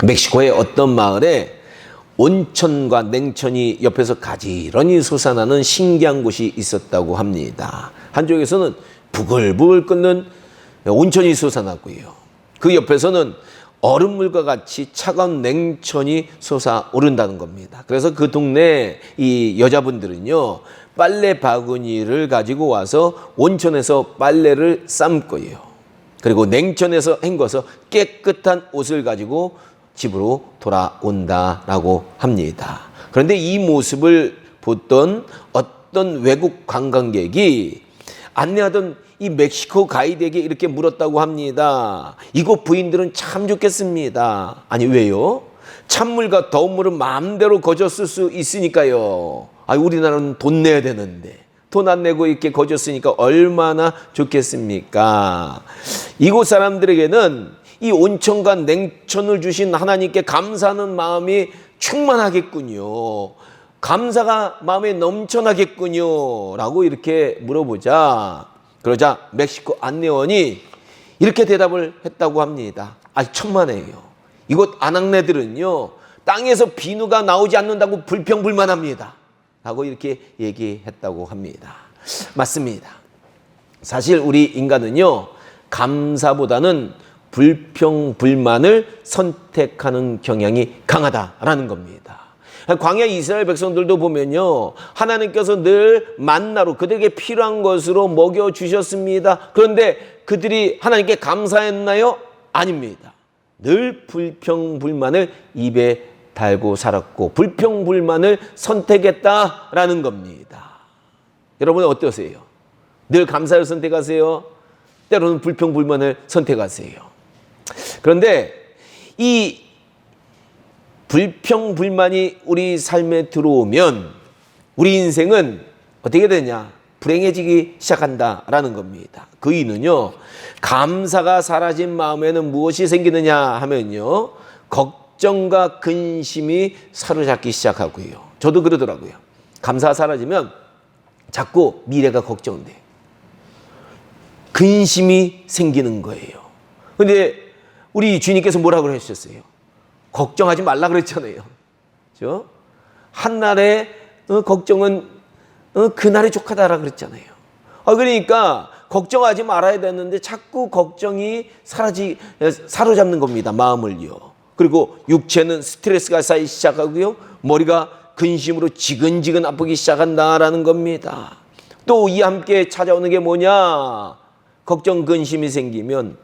멕시코의 어떤 마을에 온천과 냉천이 옆에서 가지런히 솟아나는 신기한 곳이 있었다고 합니다. 한쪽에서는 부글부글 끓는 온천이 솟아나고요. 그 옆에서는 얼음물과 같이 차가운 냉천이 솟아오른다는 겁니다. 그래서 그 동네 이 여자분들은요, 빨래 바구니를 가지고 와서 온천에서 빨래를 삶고요. 그리고 냉천에서 헹궈서 깨끗한 옷을 가지고 집으로 돌아온다라고 합니다. 그런데 이 모습을 보던 어떤 외국 관광객이 안내하던 이 멕시코 가이드에게 이렇게 물었다고 합니다. 이곳 부인들은 참 좋겠습니다. 아니 왜요? 찬물과 더운 물은 마음대로 거저쓸 수 있으니까요. 우리나라는 돈 내야 되는데 돈 안 내고 이렇게 거저쓰니까 얼마나 좋겠습니까? 이곳 사람들에게는 이 온천과 냉천을 주신 하나님께 감사하는 마음이 충만하겠군요. 감사가 마음에 넘쳐나겠군요. 라고 이렇게 물어보자. 그러자 멕시코 안내원이 이렇게 대답을 했다고 합니다. 천만에요. 이곳 아낙네들은요, 땅에서 비누가 나오지 않는다고 불평불만합니다. 라고 이렇게 얘기했다고 합니다. 맞습니다. 사실 우리 인간은요, 감사보다는 불평불만을 선택하는 경향이 강하다라는 겁니다. 광야 이스라엘 백성들도 보면요, 하나님께서 늘 만나로 그들에게 필요한 것으로 먹여주셨습니다. 그런데 그들이 하나님께 감사했나요? 아닙니다. 늘 불평불만을 입에 달고 살았고 불평불만을 선택했다라는 겁니다. 여러분 어떠세요? 늘 감사를 선택하세요? 때로는 불평불만을 선택하세요. 그런데 이 불평불만이 우리 삶에 들어오면 우리 인생은 어떻게 되냐? 불행해지기 시작한다라는 겁니다. 그 이유는요, 감사가 사라진 마음에는 무엇이 생기느냐 하면요, 걱정과 근심이 사로잡기 시작하고요. 저도 그러더라고요. 감사가 사라지면 자꾸 미래가 걱정돼요. 근심이 생기는 거예요. 근데 우리 주님께서 뭐라고 하셨어요? 걱정하지 말라 그랬잖아요. 그렇죠? 한날의 걱정은 그날의 족하다라 그랬잖아요. 그러니까 걱정하지 말아야 되는데 자꾸 걱정이 사로잡는 겁니다. 마음을요. 그리고 육체는 스트레스가 쌓이기 시작하고요. 머리가 근심으로 지근지근 아프기 시작한다라는 겁니다. 또 이 함께 찾아오는 게 뭐냐? 걱정, 근심이 생기면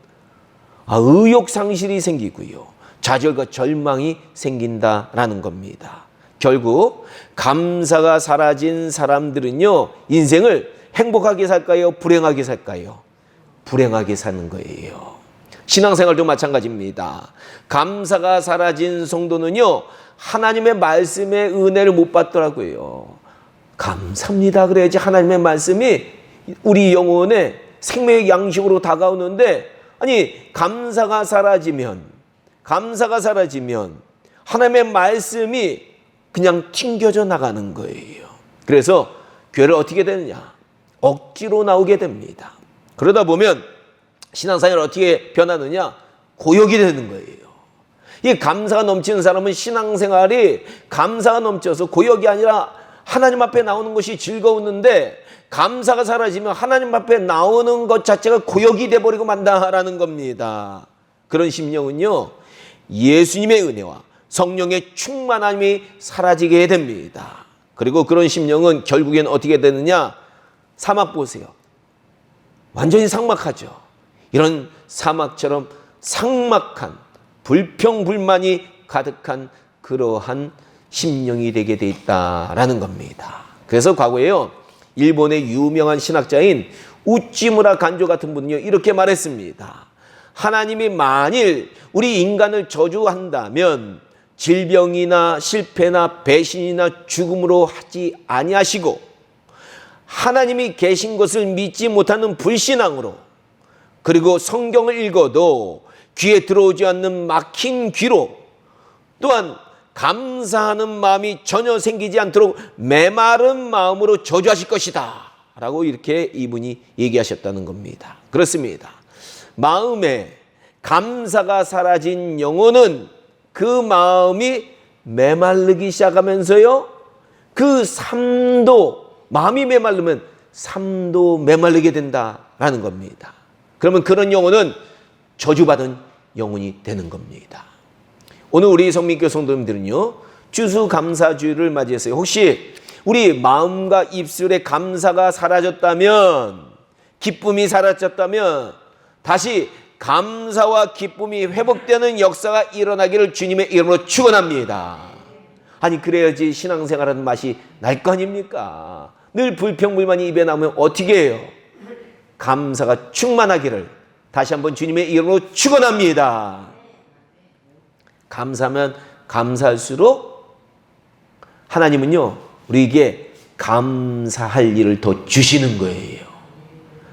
의욕 상실이 생기고요. 좌절과 절망이 생긴다라는 겁니다. 결국 감사가 사라진 사람들은요, 인생을 행복하게 살까요? 불행하게 살까요? 불행하게 사는 거예요. 신앙생활도 마찬가지입니다. 감사가 사라진 성도는요, 하나님의 말씀의 은혜를 못 받더라고요. 감사합니다 그래야지 하나님의 말씀이 우리 영혼에 생명의 양식으로 다가오는데, 감사가 사라지면 하나님의 말씀이 그냥 튕겨져 나가는 거예요. 그래서 교회를 어떻게 되느냐? 억지로 나오게 됩니다. 그러다 보면 신앙생활이 어떻게 변하느냐? 고역이 되는 거예요. 이 감사가 넘치는 사람은 신앙생활이 감사가 넘쳐서 고역이 아니라 하나님 앞에 나오는 것이 즐거웠는데, 감사가 사라지면 하나님 앞에 나오는 것 자체가 고역이 돼버리고 만다라는 겁니다. 그런 심령은요, 예수님의 은혜와 성령의 충만함이 사라지게 됩니다. 그리고 그런 심령은 결국엔 어떻게 되느냐? 사막 보세요. 완전히 삭막하죠. 이런 사막처럼 삭막한 불평불만이 가득한 그러한 심령이 되게 돼 있다라는 겁니다. 그래서 과거에요, 일본의 유명한 신학자인 우찌무라 간조 같은 분은요, 이렇게 말했습니다. 하나님이 만일 우리 인간을 저주한다면 질병이나 실패나 배신이나 죽음으로 하지 아니하시고, 하나님이 계신 것을 믿지 못하는 불신앙으로, 그리고 성경을 읽어도 귀에 들어오지 않는 막힌 귀로, 또한 감사하는 마음이 전혀 생기지 않도록 메마른 마음으로 저주하실 것이다 라고 이렇게 이분이 얘기하셨다는 겁니다. 그렇습니다. 마음에 감사가 사라진 영혼은 그 마음이 메마르기 시작하면서요, 그 삶도, 마음이 메마르면 삶도 메마르게 된다라는 겁니다. 그러면 그런 영혼은 저주받은 영혼이 되는 겁니다. 오늘 우리 성민교회 성도님들은요, 추수감사주일을 맞이했어요. 혹시 우리 마음과 입술의 감사가 사라졌다면, 기쁨이 사라졌다면 다시 감사와 기쁨이 회복되는 역사가 일어나기를 주님의 이름으로 축원합니다. 아니, 그래야지 신앙생활하는 맛이 날 거 아닙니까? 늘 불평불만이 입에 나오면 어떻게 해요? 감사가 충만하기를 다시 한번 주님의 이름으로 축원합니다. 감사하면 감사할수록 하나님은요, 우리에게 감사할 일을 더 주시는 거예요.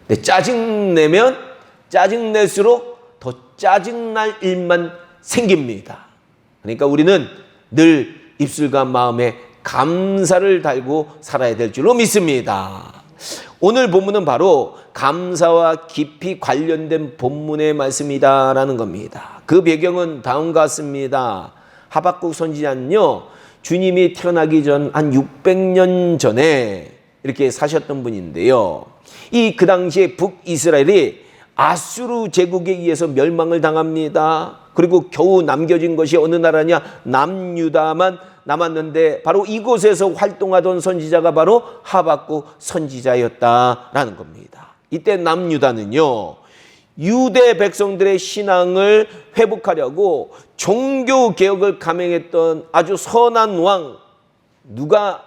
근데 짜증내면 짜증낼수록 더 짜증날 일만 생깁니다. 그러니까 우리는 늘 입술과 마음에 감사를 달고 살아야 될 줄로 믿습니다. 오늘 본문은 바로 감사와 깊이 관련된 본문의 말씀이다라는 겁니다. 그 배경은 다음과 같습니다. 하박국 선지자는요, 주님이 태어나기 전 한 600년 전에 이렇게 사셨던 분인데요, 그 당시에 북이스라엘이 아수르 제국에 의해서 멸망을 당합니다. 그리고 겨우 남겨진 것이 어느 나라냐, 남유다만 남았는데 바로 이곳에서 활동하던 선지자가 바로 하박국 선지자였다라는 겁니다. 이때 남유다는요, 유대 백성들의 신앙을 회복하려고 종교 개혁을 감행했던 아주 선한 왕, 누가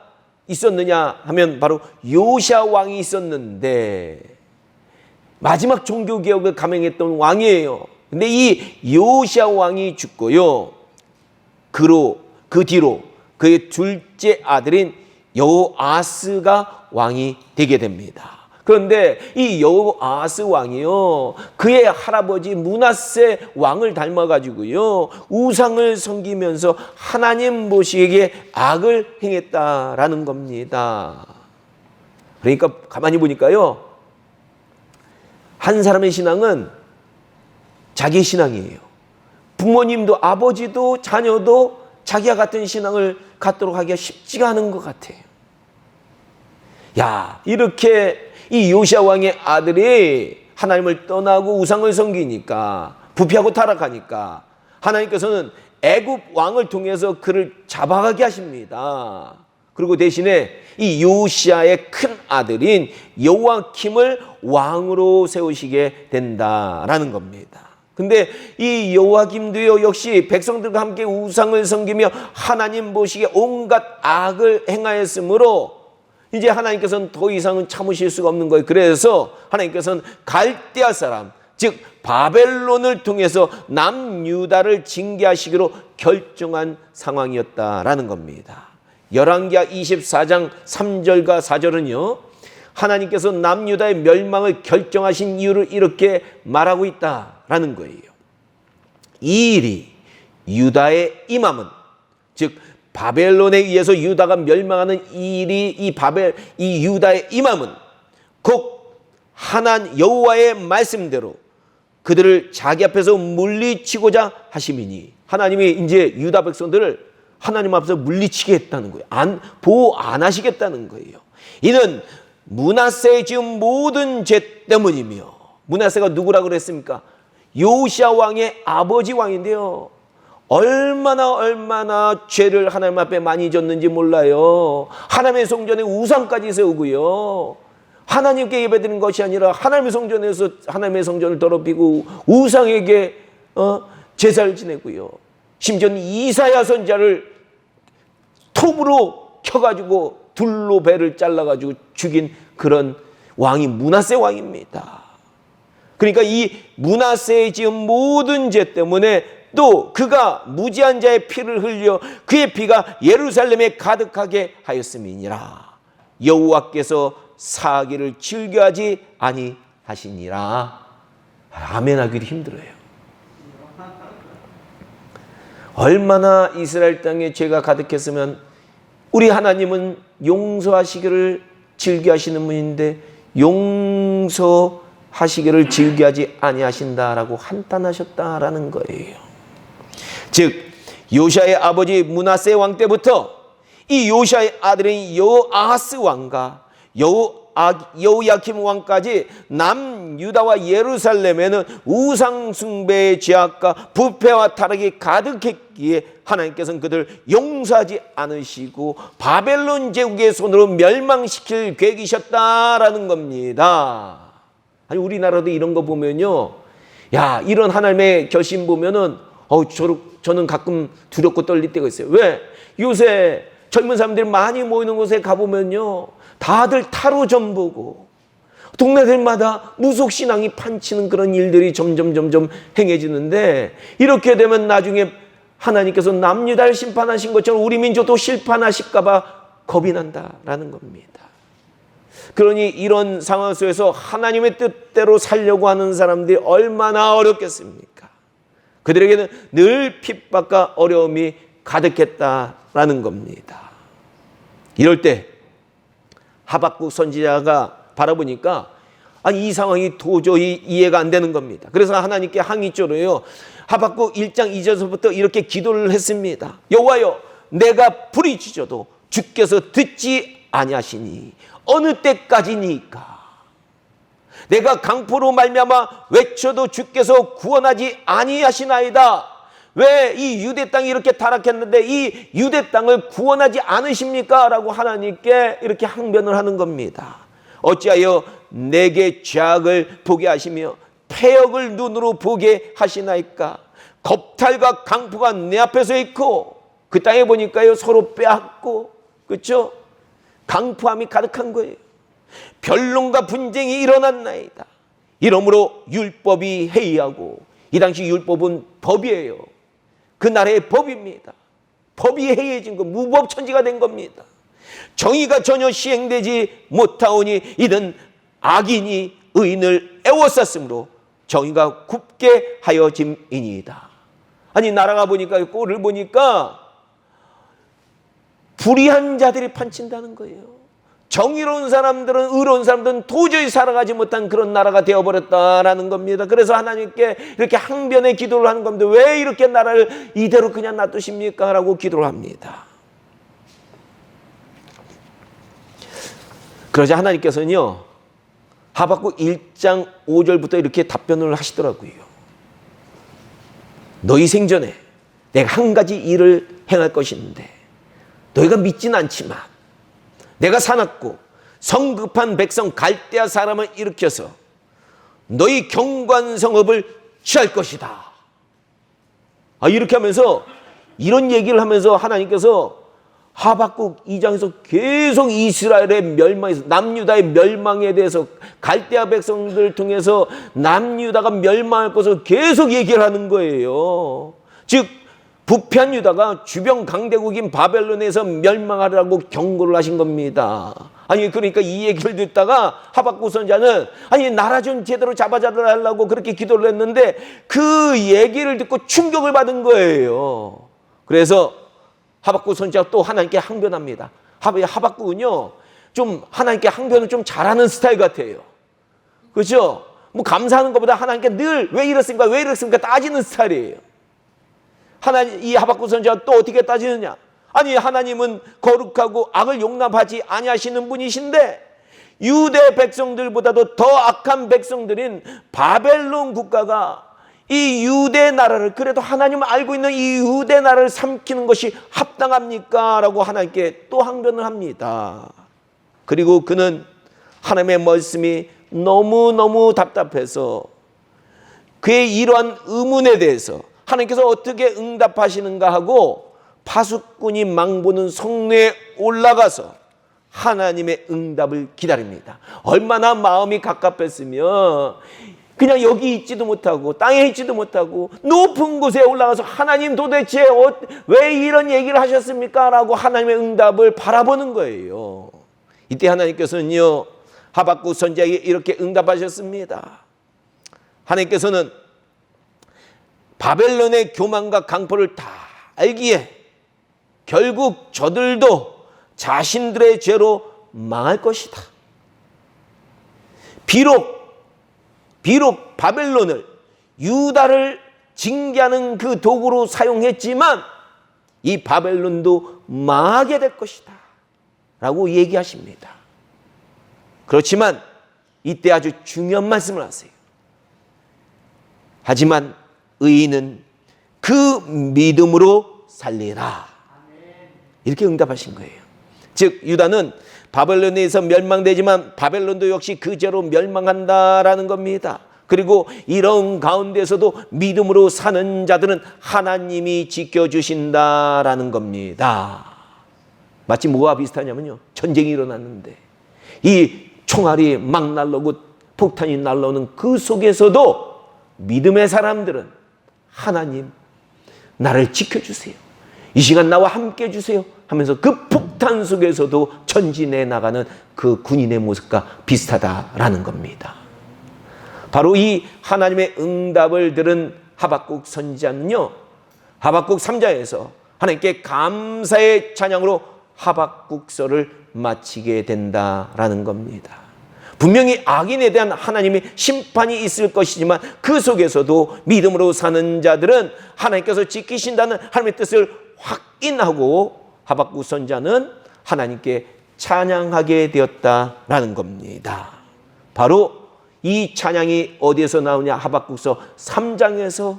있었느냐 하면 바로 요시야 왕이 있었는데, 마지막 종교 개혁을 감행했던 왕이에요. 근데 이 요시야 왕이 죽고요, 그 뒤로 그의 둘째 아들인 여호아스가 왕이 되게 됩니다. 그런데 이 여호아스 왕이요, 그의 할아버지 므낫세 왕을 닮아가지고요, 우상을 섬기면서 하나님 보시기에 악을 행했다라는 겁니다. 그러니까 가만히 보니까요, 한 사람의 신앙은 자기 신앙이에요. 부모님도, 아버지도, 자녀도 자기와 같은 신앙을 갖도록 하기가 쉽지가 않은 것 같아요. 야, 이렇게 이 요시야 왕의 아들이 하나님을 떠나고 우상을 섬기니까, 부패하고 타락하니까 하나님께서는 애굽 왕을 통해서 그를 잡아가게 하십니다. 그리고 대신에 이 요시야의 큰 아들인 요아킴을 왕으로 세우시게 된다라는 겁니다. 근데 이 요아킴도요, 역시 백성들과 함께 우상을 섬기며 하나님 보시기에 온갖 악을 행하였으므로 이제 하나님께서는 더 이상은 참으실 수가 없는 거예요. 그래서 하나님께서는 갈대아 사람, 즉 바벨론을 통해서 남유다를 징계하시기로 결정한 상황이었다라는 겁니다. 열왕기하 24장 3절과 4절은요, 하나님께서 남유다의 멸망을 결정하신 이유를 이렇게 말하고 있다라는 거예요. 이 일이 유다의 임함은, 즉 바벨론에 의해서 유다가 멸망하는 이 일이 이 유다의 임함은 곧 하나님 여호와의 말씀대로 그들을 자기 앞에서 물리치고자 하심이니, 하나님이 이제 유다 백성들을 하나님 앞에서 물리치겠다는 거예요. 보호 안 하시겠다는 거예요. 이는 므낫세의 지은 모든 죄 때문이며, 므낫세가 누구라고 그랬습니까? 요시야 왕의 아버지 왕인데요, 얼마나 죄를 하나님 앞에 많이 졌는지 몰라요. 하나님의 성전에 우상까지 세우고요, 하나님께 예배드리는 것이 아니라 하나님의 성전에서 하나님의 성전을 더럽히고 우상에게 제사를 지내고요, 심지어는 이사야 선지자를 톱으로 켜가지고 둘로 배를 잘라가지고 죽인 그런 왕이 므낫세 왕입니다. 그러니까 이 므낫세의 지은 모든 죄 때문에, 또 그가 무지한 자의 피를 흘려 그의 피가 예루살렘에 가득하게 하였음이니라. 여호와께서 사기를 즐겨하지 아니하시니라. 아멘 하기도 힘들어요. 얼마나 이스라엘 땅에 죄가 가득했으면 우리 하나님은 용서하시기를 즐겨하시는 분인데 용서하시기를 즐겨하지 아니하신다라고 한탄하셨다라는 거예요. 즉 요시아의 아버지 므낫세 왕 때부터 이 요시아의 아들인 여호아하스 왕과 여호야kim 왕까지 남유다와 예루살렘에는 우상 숭배의 죄악과 부패와 타락이 가득했기에 하나님께서는 그들을 용서하지 않으시고 바벨론 제국의 손으로 멸망시킬 계획이셨다라는 겁니다. 아니, 우리나라도 이런 거 보면요, 야, 이런 하나님의 결심 보면은 저는 가끔 두렵고 떨릴 때가 있어요. 왜? 요새 젊은 사람들이 많이 모이는 곳에 가보면요, 다들 타로 점보고 동네들마다 무속신앙이 판치는 그런 일들이 점점 행해지는데, 이렇게 되면 나중에 하나님께서 남유다를 심판하신 것처럼 우리 민족도 심판하실까 봐 겁이 난다라는 겁니다. 그러니 이런 상황 속에서 하나님의 뜻대로 살려고 하는 사람들이 얼마나 어렵겠습니까? 그들에게는 늘 핍박과 어려움이 가득했다라는 겁니다. 이럴 때 하박국 선지자가 바라보니까 이 상황이 도저히 이해가 안 되는 겁니다. 그래서 하나님께 항의조로요, 하박국 1장 2절부터 이렇게 기도를 했습니다. 여호와여, 내가 부르짖어도 주께서 듣지 아니하시니 어느 때까지니까? 내가 강포로 말미암아 외쳐도 주께서 구원하지 아니하시나이다. 왜 이 유대 땅이 이렇게 타락했는데 이 유대 땅을 구원하지 않으십니까? 라고 하나님께 이렇게 항변을 하는 겁니다. 어찌하여 내게 죄악을 보게 하시며 패역을 눈으로 보게 하시나이까? 겁탈과 강포가 내 앞에서 있고 그 땅에 보니까요, 서로 빼앗고, 그렇죠? 강포함이 가득한 거예요. 변론과 분쟁이 일어났나이다. 이러므로 율법이 해이하고, 이 당시 율법은 법이에요. 그 나라의 법입니다. 법이 해이해진 거, 무법천지가 된 겁니다. 정의가 전혀 시행되지 못하오니 이는 악인이 의인을 애워쌌으므로 정의가 굽게 하여짐이니이다. 아니, 나라가 보니까, 꼴을 보니까 불의한 자들이 판친다는 거예요. 정의로운 사람들은, 의로운 사람들은 도저히 살아가지 못한 그런 나라가 되어버렸다라는 겁니다. 그래서 하나님께 이렇게 항변의 기도를 하는 겁니다. 왜 이렇게 나라를 이대로 그냥 놔두십니까? 라고 기도를 합니다. 그러자 하나님께서는요, 하박국 1장 5절부터 이렇게 답변을 하시더라고요. 너희 생전에 내가 한 가지 일을 행할 것인데 너희가 믿진 않지만 내가 사납고 성급한 백성 갈대아 사람을 일으켜서 너희 경관 성읍을 취할 것이다. 이렇게 하면서, 이런 얘기를 하면서 하나님께서 하박국 2장에서 계속 이스라엘의 멸망에서, 남유다의 멸망에 대해서, 갈대아 백성들을 통해서 남유다가 멸망할 것을 계속 얘기를 하는 거예요. 즉 부패한 유다가 주변 강대국인 바벨론에서 멸망하라고 경고를 하신 겁니다. 아니, 그러니까 이 얘기를 듣다가 하박국 선지자는, 아니, 나라 좀 제대로 잡아달라고 그렇게 기도를 했는데 그 얘기를 듣고 충격을 받은 거예요. 그래서 하박국 선지자가 또 하나님께 항변합니다. 하박국은요, 좀 하나님께 항변을 좀 잘하는 스타일 같아요. 그렇죠? 뭐 감사하는 것보다 하나님께 늘 왜 이렇습니까 따지는 스타일이에요. 이 하박국 선지자가 또 어떻게 따지느냐? 아니, 하나님은 거룩하고 악을 용납하지 아니하시는 분이신데 유대 백성들보다도 더 악한 백성들인 바벨론 국가가 이 유대 나라를, 그래도 하나님을 알고 있는 이 유대 나라를 삼키는 것이 합당합니까? 라고 하나님께 또 항변을 합니다. 그리고 그는 하나님의 말씀이 너무너무 답답해서 그의 이러한 의문에 대해서 하나님께서 어떻게 응답하시는가 하고 파수꾼이 망보는 성내에 올라가서 하나님의 응답을 기다립니다. 얼마나 마음이 갑갑했으면 그냥 여기 있지도 못하고 땅에 있지도 못하고 높은 곳에 올라가서 하나님 도대체 왜 이런 얘기를 하셨습니까? 라고 하나님의 응답을 바라보는 거예요. 이때 하나님께서는요, 하박국 선지자에게 이렇게 응답하셨습니다. 하나님께서는 바벨론의 교만과 강포를 다 알기에 결국 저들도 자신들의 죄로 망할 것이다. 비록 바벨론을 유다를 징계하는 그 도구로 사용했지만 이 바벨론도 망하게 될 것이다 라고 얘기하십니다. 그렇지만 이때 아주 중요한 말씀을 하세요. 하지만 의인은 그 믿음으로 살리라. 이렇게 응답하신 거예요. 즉 유다는 바벨론에 의해서 멸망되지만 바벨론도 역시 그 죄로 멸망한다라는 겁니다. 그리고 이런 가운데서도 믿음으로 사는 자들은 하나님이 지켜주신다라는 겁니다. 마치 뭐와 비슷하냐면요, 전쟁이 일어났는데 이 총알이 막 날라오고 폭탄이 날라오는 그 속에서도 믿음의 사람들은 하나님 나를 지켜주세요, 이 시간 나와 함께 해주세요 하면서 그 폭탄 속에서도 전진해 나가는 그 군인의 모습과 비슷하다라는 겁니다. 바로 이 하나님의 응답을 들은 하박국 선지자는요, 하박국 3장에서 하나님께 감사의 찬양으로 하박국서를 마치게 된다라는 겁니다. 분명히 악인에 대한 하나님의 심판이 있을 것이지만 그 속에서도 믿음으로 사는 자들은 하나님께서 지키신다는 하나님의 뜻을 확인하고 하박국 선지자는 하나님께 찬양하게 되었다라는 겁니다. 바로 이 찬양이 어디에서 나오냐? 하박국서 3장에서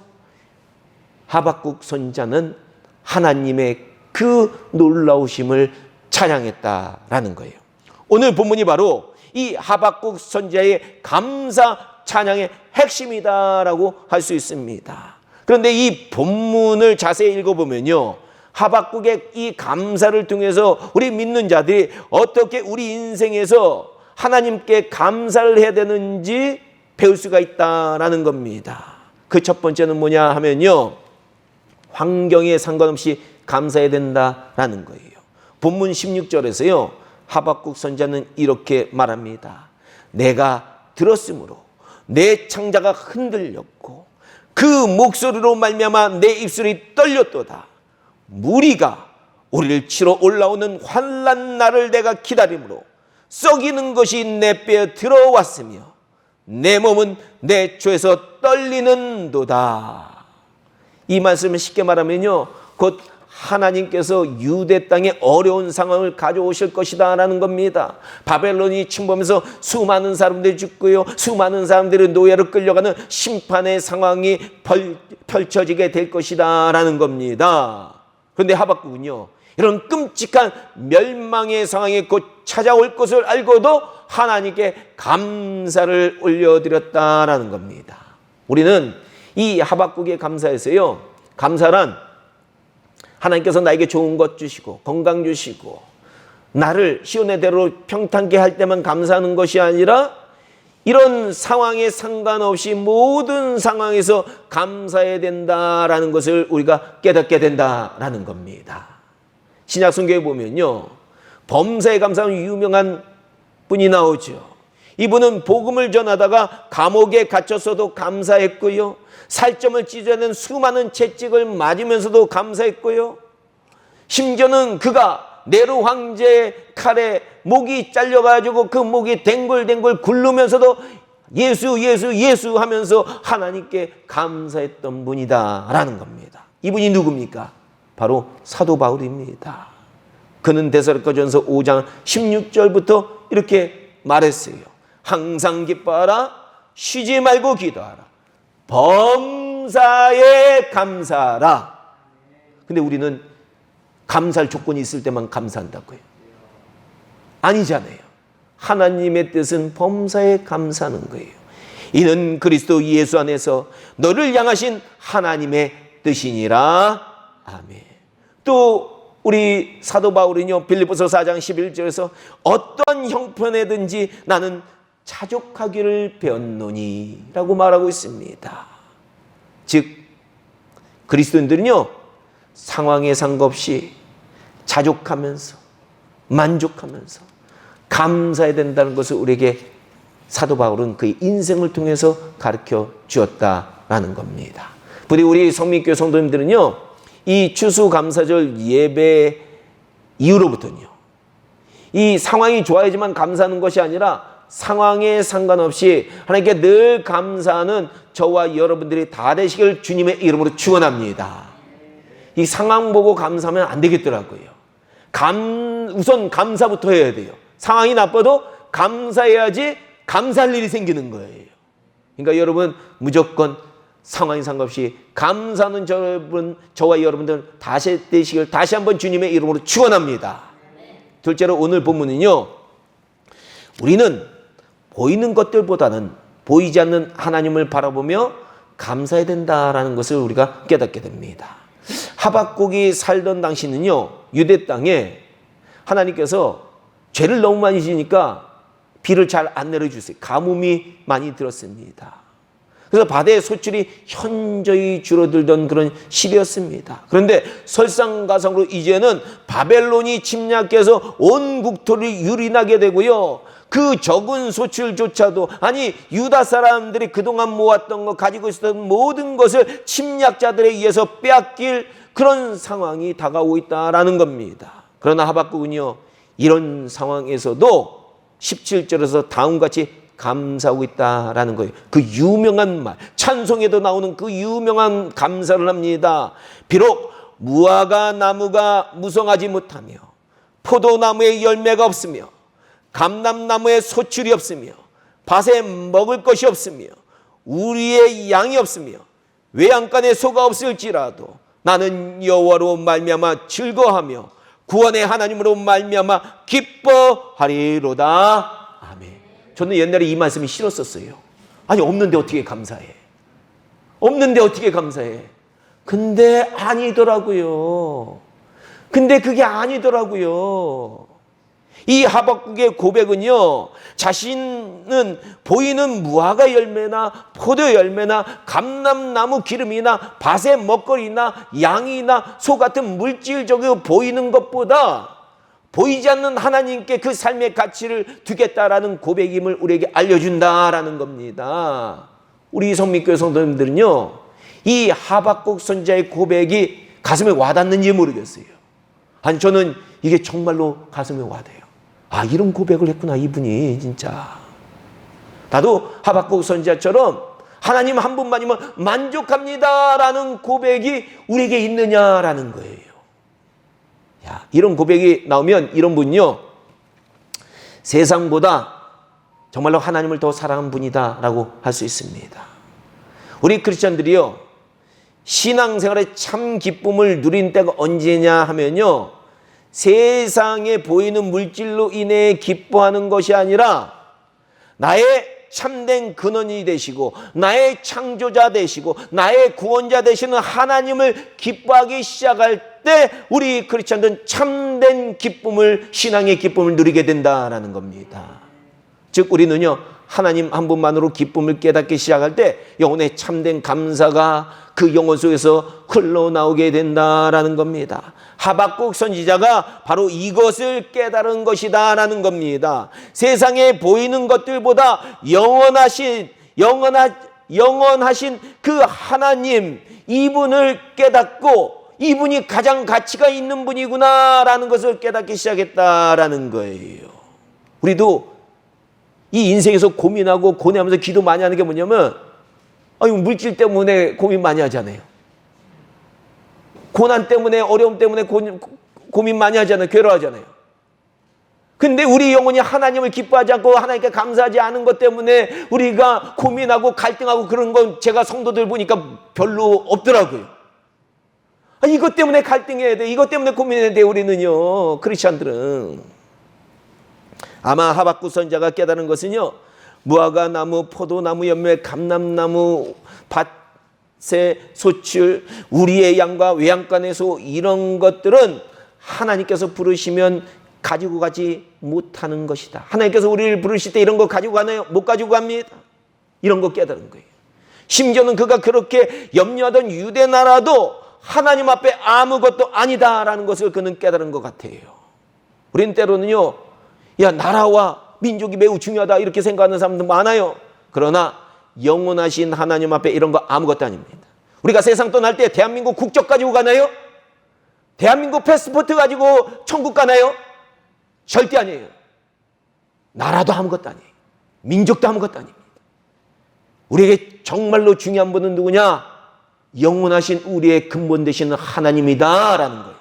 하박국 선지자는 하나님의 그 놀라우심을 찬양했다라는 거예요. 오늘 본문이 바로 이 하박국 선지자의 감사 찬양의 핵심이다라고 할 수 있습니다. 그런데 이 본문을 자세히 읽어보면요, 하박국의 이 감사를 통해서 우리 믿는 자들이 어떻게 우리 인생에서 하나님께 감사를 해야 되는지 배울 수가 있다라는 겁니다. 그 첫 번째는 뭐냐 하면요, 환경에 상관없이 감사해야 된다라는 거예요. 본문 16절에서요, 하박국 선지자는 이렇게 말합니다. 내가 들었으므로 내 창자가 흔들렸고 그 목소리로 말미암아 내 입술이 떨렸도다. 무리가 우리를 치러 올라오는 환난 날을 내가 기다림으로 썩이는 것이 내 뼈에 들어왔으며 내 몸은 내 초에서 떨리는도다. 이 말씀을 쉽게 말하면요, 곧 하나님께서 유대 땅에 어려운 상황을 가져오실 것이다 라는 겁니다. 바벨론이 침범해서 수많은 사람들이 죽고요, 수많은 사람들이 노예로 끌려가는 심판의 상황이 펼쳐지게 될 것이다 라는 겁니다. 그런데 하박국은요, 이런 끔찍한 멸망의 상황이 곧 찾아올 것을 알고도 하나님께 감사를 올려드렸다라는 겁니다. 우리는 이 하박국의 감사에서요, 감사란 하나님께서 나에게 좋은 것 주시고 건강 주시고 나를 시온의 대로 평탄케 할 때만 감사하는 것이 아니라 이런 상황에 상관없이 모든 상황에서 감사해야 된다라는 것을 우리가 깨닫게 된다라는 겁니다. 신약 성경에 보면요, 범사에 감사하는 유명한 분이 나오죠. 이분은 복음을 전하다가 감옥에 갇혔어도 감사했고요, 살점을 찢어내는 수많은 채찍을 맞으면서도 감사했고요, 심지어는 그가 네로 황제의 칼에 목이 잘려가지고 그 목이 댕굴댕굴 굴르면서도 예수 예수 예수 하면서 하나님께 감사했던 분이다라는 겁니다. 이분이 누굽니까? 바로 사도 바울입니다. 그는 데살로니가전서 5장 16절부터 이렇게 말했어요. 항상 기뻐하라, 쉬지 말고 기도하라, 범사에 감사하라. 근데 우리는 감사할 조건이 있을 때만 감사한다고요? 아니잖아요. 하나님의 뜻은 범사에 감사하는 거예요. 이는 그리스도 예수 안에서 너를 향하신 하나님의 뜻이니라. 아멘. 또 우리 사도 바울은요, 빌립보서 4장 11절에서 어떤 형편에든지 나는 자족하기를 배웠노니 라고 말하고 있습니다. 즉 그리스도인들은요, 상황에 상관없이 자족하면서 만족하면서 감사해야 된다는 것을 우리에게 사도 바울은 그의 인생을 통해서 가르쳐 주었다라는 겁니다. 부디 우리 성민교회 성도님들은요, 이 추수감사절 예배 이후로부터는요, 이 상황이 좋아야지만 감사하는 것이 아니라 상황에 상관없이 하나님께 늘 감사하는 저와 여러분들이 다 되시길 주님의 이름으로 축원합니다. 이 상황 보고 감사하면 안 되겠더라고요. 우선 감사부터 해야 돼요. 상황이 나빠도 감사해야지 감사할 일이 생기는 거예요. 그러니까 여러분 무조건 상황이 상관없이 감사하는 저와 여러분들 다시 되시길 다시 한번 주님의 이름으로 축원합니다. 둘째로 오늘 본문은요, 우리는 보이는 것들보다는 보이지 않는 하나님을 바라보며 감사해야 된다라는 것을 우리가 깨닫게 됩니다. 하박국이 살던 당시는요, 유대 땅에 하나님께서 죄를 너무 많이 지니까 비를 잘 안 내려주세요. 가뭄이 많이 들었습니다. 그래서 바다의 소출이 현저히 줄어들던 그런 시기였습니다. 그런데 설상가상으로 이제는 바벨론이 침략해서 온 국토를 유린하게 되고요, 그 적은 소출조차도, 아니 유다 사람들이 그동안 모았던 것, 가지고 있었던 모든 것을 침략자들에 의해서 빼앗길 그런 상황이 다가오고 있다라는 겁니다. 그러나 하박국은요, 이런 상황에서도 17절에서 다음같이 감사하고 있다라는 거예요. 그 유명한 말, 찬송에도 나오는 그 유명한 감사를 합니다. 비록 무화과 나무가 무성하지 못하며 포도나무에 열매가 없으며 감람나무에 소출이 없으며 밭에 먹을 것이 없으며 우리의 양이 없으며 외양간에 소가 없을지라도 나는 여호와로 말미암아 즐거워하며 구원의 하나님으로 말미암아 기뻐하리로다. 아멘. 저는 옛날에 이 말씀이 싫었었어요. 아니 없는데 어떻게 감사해? 없는데 어떻게 감사해? 근데 아니더라고요. 근데 그게 아니더라고요. 이 하박국의 고백은요, 자신은 보이는 무화과 열매나 포도 열매나 감람나무 기름이나 밭의 먹거리나 양이나 소 같은 물질적으로 보이는 것보다 보이지 않는 하나님께 그 삶의 가치를 두겠다라는 고백임을 우리에게 알려준다라는 겁니다. 우리 성민교회 성도님들은요, 이 하박국 선지자의 고백이 가슴에 와닿는지 모르겠어요. 아니 저는 이게 정말로 가슴에 와닿아요. 아, 이런 고백을 했구나 이분이. 진짜 나도 하박국 선지자처럼 하나님 한 분만이면 만족합니다라는 고백이 우리에게 있느냐라는 거예요. 야, 이런 고백이 나오면 이런 분요, 세상보다 정말로 하나님을 더 사랑하는 분이다라고 할 수 있습니다. 우리 크리스천들이요, 신앙생활에 참 기쁨을 누린 때가 언제냐 하면요, 세상에 보이는 물질로 인해 기뻐하는 것이 아니라 나의 참된 근원이 되시고 나의 창조자 되시고 나의 구원자 되시는 하나님을 기뻐하기 시작할 때 우리 크리스천들은 참된 기쁨을, 신앙의 기쁨을 누리게 된다라는 겁니다. 즉 우리는요, 하나님 한 분만으로 기쁨을 깨닫기 시작할 때 영혼의 참된 감사가 그 영혼 속에서 흘러나오게 된다라는 겁니다. 하박국 선지자가 바로 이것을 깨달은 것이다라는 겁니다. 세상에 보이는 것들보다 영원하신 그 하나님, 이분을 깨닫고 이분이 가장 가치가 있는 분이구나라는 것을 깨닫기 시작했다라는 거예요. 우리도 이 인생에서 고민하고 고뇌하면서 기도 많이 하는 게 뭐냐면, 물질 때문에 고민 많이 하잖아요. 고난 때문에, 어려움 때문에 고민 많이 하잖아요. 괴로워하잖아요. 근데 우리 영혼이 하나님을 기뻐하지 않고 하나님께 감사하지 않은 것 때문에 우리가 고민하고 갈등하고 그런 건 제가 성도들 보니까 별로 없더라고요. 이것 때문에 갈등해야 돼, 이것 때문에 고민해야 돼. 우리는요, 크리스찬들은. 아마 하박국 선지자가 깨달은 것은요, 무화과 나무, 포도나무 열매, 감람나무, 밭의 소출, 우리의 양과 외양간의 소, 이런 것들은 하나님께서 부르시면 가지고 가지 못하는 것이다. 하나님께서 우리를 부르실 때 이런 거 가지고 가나요? 못 가지고 갑니다. 이런 거 깨달은 거예요. 심지어는 그가 그렇게 염려하던 유대 나라도 하나님 앞에 아무것도 아니다라는 것을 그는 깨달은 것 같아요. 우리는 때로는요, 야, 나라와 민족이 매우 중요하다 이렇게 생각하는 사람도 많아요. 그러나 영원하신 하나님 앞에 이런 거 아무것도 아닙니다. 우리가 세상 떠날 때 대한민국 국적 가지고 가나요? 대한민국 패스포트 가지고 천국 가나요? 절대 아니에요. 나라도 아무것도 아니에요. 민족도 아무것도 아닙니다. 우리에게 정말로 중요한 분은 누구냐? 영원하신 우리의 근본 되시는 하나님이다라는 거예요.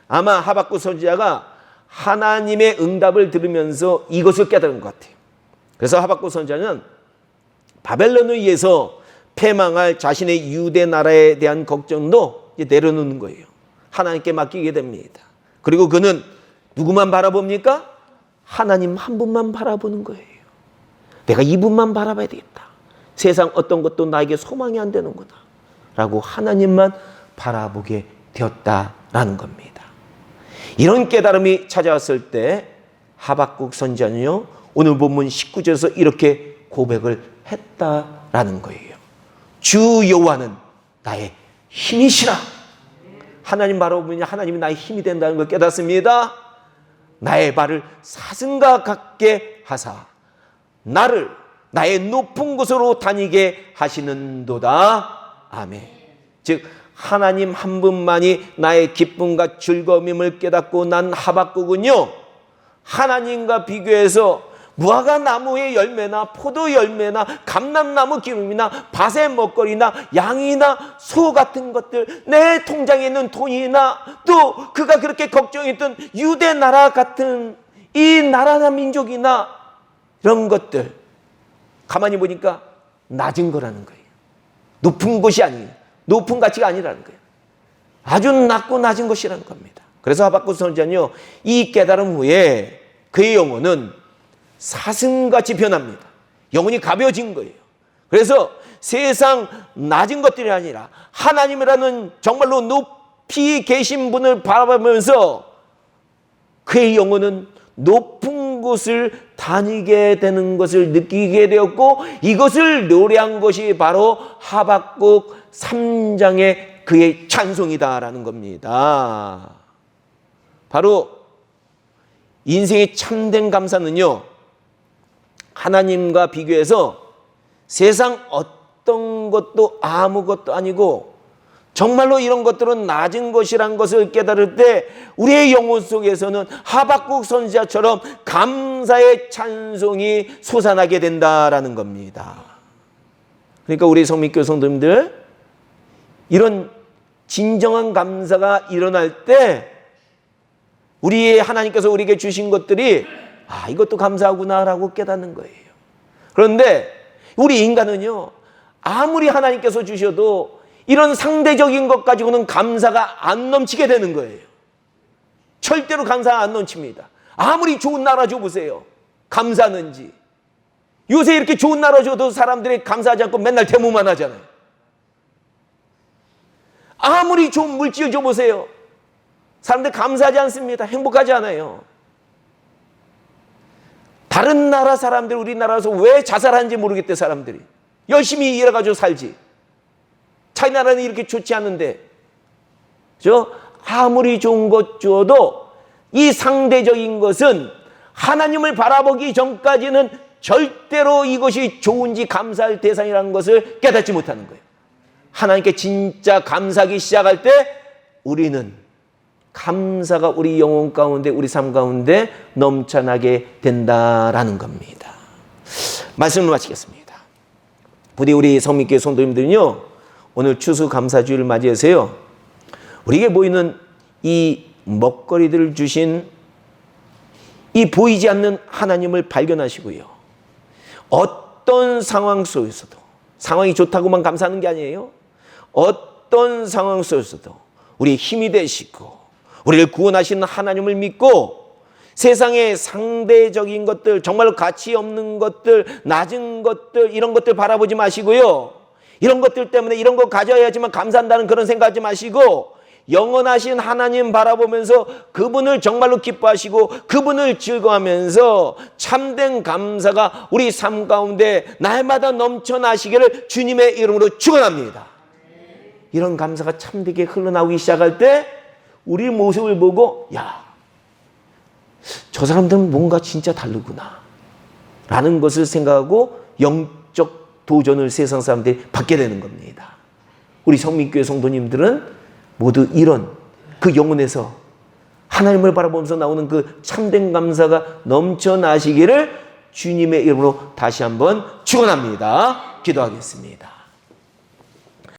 아마 하박국 선지자가 하나님의 응답을 들으면서 이것을 깨달은 것 같아요. 그래서 하박국 선지자는 바벨론에 의해서 패망할 자신의 유대 나라에 대한 걱정도 이제 내려놓는 거예요. 하나님께 맡기게 됩니다. 그리고 그는 누구만 바라봅니까? 하나님 한 분만 바라보는 거예요. 내가 이분만 바라봐야 되겠다. 세상 어떤 것도 나에게 소망이 안 되는구나 라고 하나님만 바라보게 되었다라는 겁니다. 이런 깨달음이 찾아왔을 때 하박국 선지자는요, 오늘 본문 19절에서 이렇게 고백을 했다라는 거예요. 주 여호와는 나의 힘이시라. 하나님 바라보면 하나님이 나의 힘이 된다는 걸 깨닫습니다. 나의 발을 사슴과 같게 하사 나를 나의 높은 곳으로 다니게 하시는도다. 아멘. 즉 하나님 한 분만이 나의 기쁨과 즐거움임을 깨닫고 난 하박국은요, 하나님과 비교해서 무화과 나무의 열매나 포도 열매나 감람나무 기름이나 밭의 먹거리나 양이나 소 같은 것들, 내 통장에 있는 돈이나 또 그가 그렇게 걱정했던 유대 나라 같은 이 나라나 민족이나 이런 것들 가만히 보니까 낮은 거라는 거예요. 높은 것이 아니에요. 높은 가치가 아니라는 거예요. 아주 낮고 낮은 것이라는 겁니다. 그래서 하박국 선지자는요, 이 깨달음 후에 그의 영혼은 사슴같이 변합니다. 영혼이 가벼워진 거예요. 그래서 세상 낮은 것들이 아니라 하나님이라는 정말로 높이 계신 분을 바라보면서 그의 영혼은 높은 곳을 다니게 되는 것을 느끼게 되었고, 이것을 노래한 것이 바로 하박국 3장의 그의 찬송이다라는 겁니다. 바로 인생의 참된 감사는요, 하나님과 비교해서 세상 어떤 것도 아무것도 아니고 정말로 이런 것들은 낮은 것이란 것을 깨달을 때 우리의 영혼 속에서는 하박국 선지자처럼 감사의 찬송이 솟아나게 된다라는 겁니다. 그러니까 우리 성민교회 성도님들, 이런 진정한 감사가 일어날 때 우리의 하나님께서 우리에게 주신 것들이 이것도 감사하구나라고 깨닫는 거예요. 그런데 우리 인간은요, 아무리 하나님께서 주셔도 이런 상대적인 것 가지고는 감사가 안 넘치게 되는 거예요. 절대로 감사가 안 넘칩니다. 아무리 좋은 나라 줘보세요. 감사하는지. 요새 이렇게 좋은 나라 줘도 사람들이 감사하지 않고 맨날 데모만 하잖아요. 아무리 좋은 물질 줘보세요. 사람들 감사하지 않습니다. 행복하지 않아요. 다른 나라 사람들 우리나라에서 왜 자살하는지 모르겠대. 사람들이 열심히 일해가지고 살지. 자기 나라는 이렇게 좋지 않은데, 아무리 좋은 것 줘도 이 상대적인 것은 하나님을 바라보기 전까지는 절대로 이것이 좋은지 감사할 대상이라는 것을 깨닫지 못하는 거예요. 하나님께 진짜 감사하기 시작할 때 우리는 감사가 우리 영혼 가운데, 우리 삶 가운데 넘쳐나게 된다라는 겁니다. 말씀을 마치겠습니다. 부디 우리 성민교회 성도님들은요, 오늘 추수감사주의를 맞이해서요, 우리에게 보이는 이 먹거리들을 주신 이 보이지 않는 하나님을 발견하시고요, 어떤 상황 속에서도, 상황이 좋다고만 감사하는 게 아니에요. 어떤 상황 속에서도 우리의 힘이 되시고 우리를 구원하시는 하나님을 믿고 세상의 상대적인 것들, 정말로 가치 없는 것들, 낮은 것들, 이런 것들 바라보지 마시고요, 이런 것들 때문에 이런 거 가져야지만 감사한다는 그런 생각하지 마시고 영원하신 하나님 바라보면서 그분을 정말로 기뻐하시고 그분을 즐거워하면서 참된 감사가 우리 삶 가운데 날마다 넘쳐나시기를 주님의 이름으로 축원합니다. 이런 감사가 참되게 흘러나오기 시작할 때 우리 모습을 보고, 야, 저 사람들은 뭔가 진짜 다르구나 라는 것을 생각하고 영적 도전을 세상 사람들이 받게 되는 겁니다. 우리 성민교회 성도님들은 모두 이런 그 영혼에서 하나님을 바라보면서 나오는 그 참된 감사가 넘쳐나시기를 주님의 이름으로 다시 한번 축원합니다. 기도하겠습니다.